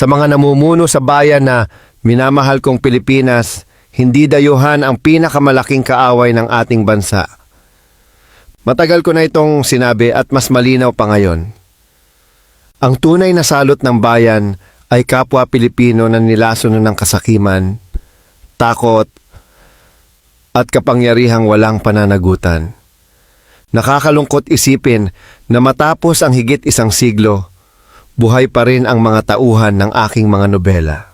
Sa mga namumuno sa bayan na minamahal kong Pilipinas, hindi dayuhan ang pinakamalaking kaaway ng ating bansa. Matagal ko na itong sinabi at mas malinaw pa ngayon. Ang tunay na salot ng bayan ay kapwa Pilipino na nilason ng kasakiman, takot, at kapangyarihang walang pananagutan. Nakakalungkot isipin na matapos ang higit isang siglo, buhay pa rin ang mga tauhan ng aking mga nobela.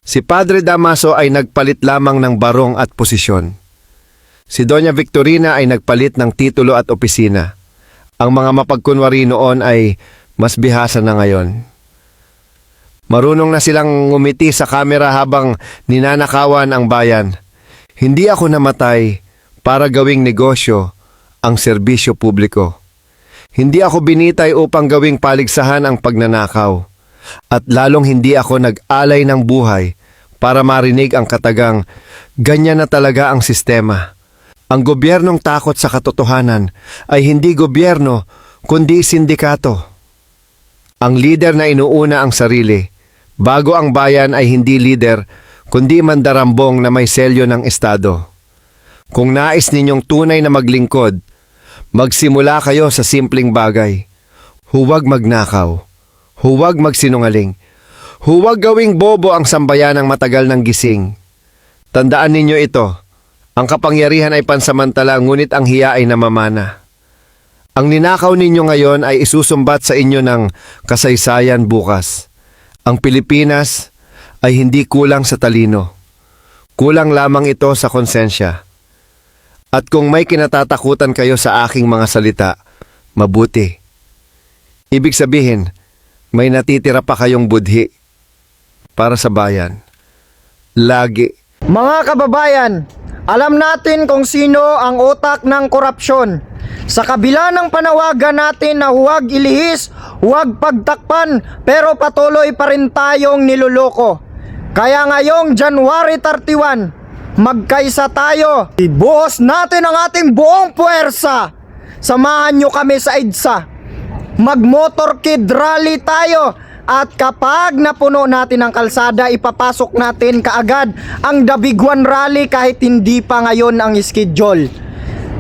Si Padre Damaso ay nagpalit lamang ng barong at posisyon. Si Doña Victorina ay nagpalit ng titulo at opisina. Ang mga mapagkunwari noon ay mas bihasa na ngayon. Marunong na silang ngumiti sa kamera habang ninanakawan ang bayan. Hindi ako namatay para gawing negosyo ang serbisyo publiko. Hindi ako binitay upang gawing paligsahan ang pagnanakaw. At lalong hindi ako nag-alay ng buhay para marinig ang katagang, ganyan na talaga ang sistema. Ang gobyernong takot sa katotohanan ay hindi gobyerno, kundi sindikato. Ang lider na inuuna ang sarili, bago ang bayan ay hindi lider, kundi mandarambong na may selyo ng Estado. Kung nais ninyong tunay na maglingkod, magsimula kayo sa simpleng bagay. Huwag magnakaw. Huwag magsinungaling. Huwag gawing bobo ang sambayanang matagal ng gising. Tandaan ninyo ito. Ang kapangyarihan ay pansamantala, ngunit ang hiya ay namamana. Ang ninakaw ninyo ngayon ay isusumbat sa inyo ng kasaysayan bukas. Ang Pilipinas ay hindi kulang sa talino. Kulang lamang ito sa konsensya. At kung may kinatatakutan kayo sa aking mga salita, mabuti. Ibig sabihin, may natitira pa kayong budhi para sa bayan. Lagi. Mga kababayan, alam natin kung sino ang utak ng korupsyon. Sa kabila ng panawagan natin na huwag ilihis, huwag pagtakpan, pero patuloy pa rin tayong niluloko. Kaya ngayong January 31, magkaisa tayo. Ibuhos natin ang ating buong puwersa. Samahan nyo kami sa EDSA. Mag-motorkid rally tayo. At kapag napuno natin ang kalsada, ipapasok natin kaagad ang Dabiguan Rally kahit hindi pa ngayon ang schedule.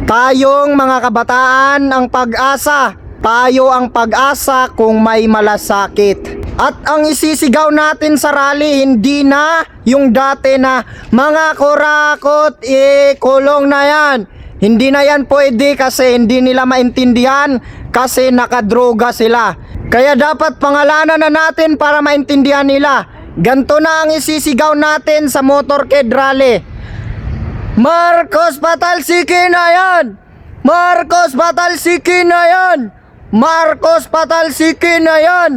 Tayong mga kabataan ang pag-asa. Tayo ang pag-asa kung may malasakit. At ang isisigaw natin sa rally, hindi na yung dati na mga kurakot, kulong na yan. Hindi na yan pwede kasi hindi nila maintindihan kasi nakadroga sila. Kaya dapat pangalanan na natin para maintindihan nila. Ganto na ang isisigaw natin sa motorkid rally. Marcos Patalsiki na yan! Marcos Patalsiki na yan! Marcos Patalsiki na yan!